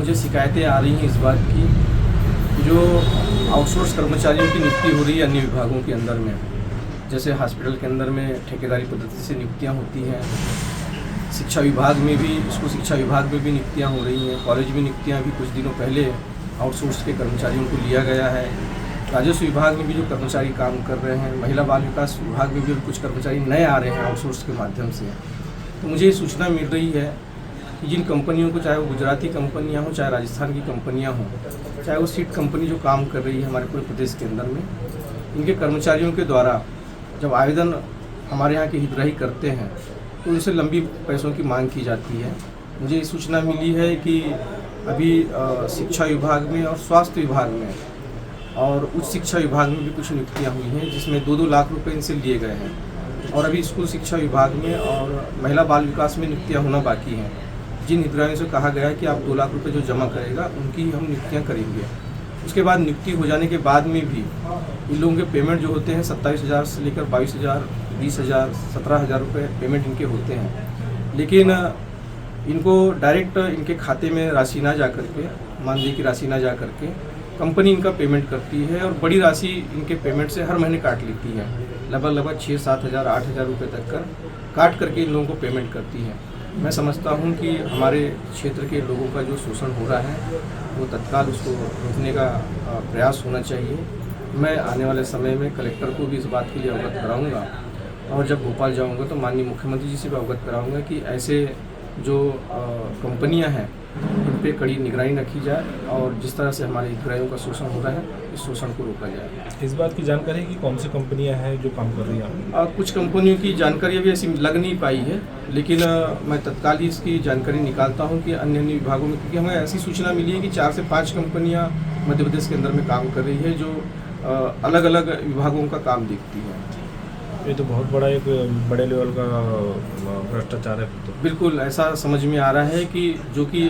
मुझे शिकायतें आ रही हैं इस बात की कि जो आउटसोर्स कर्मचारियों की नियुक्ति हो रही है अन्य विभागों के अंदर में, जैसे हॉस्पिटल के अंदर में ठेकेदारी पद्धति से नियुक्तियां होती हैं, शिक्षा विभाग में भी, स्कूल शिक्षा विभाग में भी नियुक्तियां हो रही हैं, कॉलेज में नियुक्तियां भी कुछ दिनों पहले आउटसोर्स के कर्मचारियों को लिया गया है। राजस्व विभाग में भी जो कर्मचारी काम कर रहे हैं, महिला बाल विकास विभाग में भी कुछ कर्मचारी नए आ रहे हैं आउटसोर्स के माध्यम से। तो मुझे ये सूचना मिल रही है कि जिन कंपनियों को, चाहे वो गुजराती कंपनियां हों, चाहे राजस्थान की कंपनियां हों, चाहे वो सीट कंपनी जो काम कर रही है हमारे पूरे प्रदेश के अंदर में, इनके कर्मचारियों के द्वारा जब आवेदन हमारे यहाँ के हितग्राही करते हैं तो उनसे लंबी पैसों की मांग की जाती है। मुझे ये सूचना मिली है कि अभी शिक्षा विभाग में और स्वास्थ्य विभाग में और उच्च शिक्षा विभाग में भी कुछ नियुक्तियाँ हुई हैं, जिसमें 2-2 लाख रुपए इनसे लिए गए हैं। और अभी स्कूल शिक्षा विभाग में और महिला बाल विकास में नियुक्तियाँ होना बाकी हैं। जिन हितग्राहियों से कहा गया है कि आप 2 लाख रुपए जो जमा करेगा उनकी हम नियुक्तियाँ करेंगे। उसके बाद नियुक्ति हो जाने के बाद में भी इन लोगों के पेमेंट जो होते हैं 27,000 से लेकर 22,000, 20,000, 17,000 रुपये पेमेंट इनके होते हैं। लेकिन इनको डायरेक्ट इनके खाते में राशि ना जा करके, मानदेय की राशि ना जा करके कंपनी इनका पेमेंट करती है और बड़ी राशि इनके पेमेंट से हर महीने काट लेती है। लगभग 6-7,000, 8,000 रुपये तक काट करके इन लोगों को पेमेंट करती है। मैं समझता हूं कि हमारे क्षेत्र के लोगों का जो शोषण हो रहा है वो तत्काल उसको रोकने का प्रयास होना चाहिए। मैं आने वाले समय में कलेक्टर को भी इस बात के लिए अवगत कराऊंगा और जब भोपाल जाऊंगा तो माननीय मुख्यमंत्री जी से भी अवगत कराऊंगा कि ऐसे जो कंपनियां हैं उन पर कड़ी निगरानी रखी जाए और जिस तरह से हमारे हितग्राहियों का शोषण हो रहा है इस शोषण को रोका जाए। इस बात की जानकारी है कि कौन सी कंपनियां हैं जो काम कर रही हैं? कुछ कंपनियों की जानकारी अभी ऐसी लग नहीं पाई है, लेकिन मैं तत्काल ही इसकी जानकारी निकालता हूं कि अन्य विभागों में, क्योंकि हमें ऐसी सूचना मिली है कि 4 से 5 कंपनियां मध्य प्रदेश के अंदर में काम कर रही है जो अलग अलग विभागों का काम देखती है। ये तो बहुत बड़ा एक बड़े लेवल का भ्रष्टाचार है। तो बिल्कुल ऐसा समझ में आ रहा है कि जो कि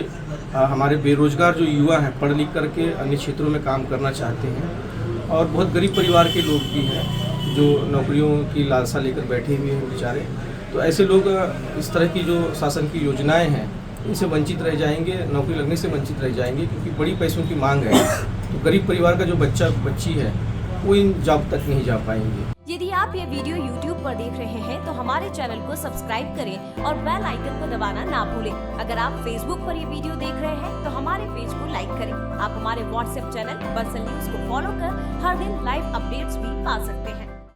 हमारे बेरोजगार जो युवा हैं, पढ़ लिख करके अन्य क्षेत्रों में काम करना चाहते हैं और बहुत गरीब परिवार के लोग भी हैं जो नौकरियों की लालसा लेकर बैठे हुए हैं बेचारे। तो ऐसे लोग इस तरह की जो शासन की योजनाएं हैं इनसे वंचित रह जाएंगे, नौकरी लगने से वंचित रह जाएंगे, क्योंकि बड़ी पैसों की मांग है। तो गरीब परिवार का जो बच्ची है वो इन जॉब तक नहीं जा पाएंगे। यदि आप ये वीडियो YouTube पर देख रहे हैं तो हमारे चैनल को सब्सक्राइब करें और बेल आइकन को दबाना ना भूलें। अगर आप Facebook पर ये वीडियो देख रहे हैं तो हमारे पेज को लाइक करें। आप हमारे WhatsApp चैनल बंसल न्यूज को फॉलो कर हर दिन लाइव अपडेट्स भी पा सकते हैं।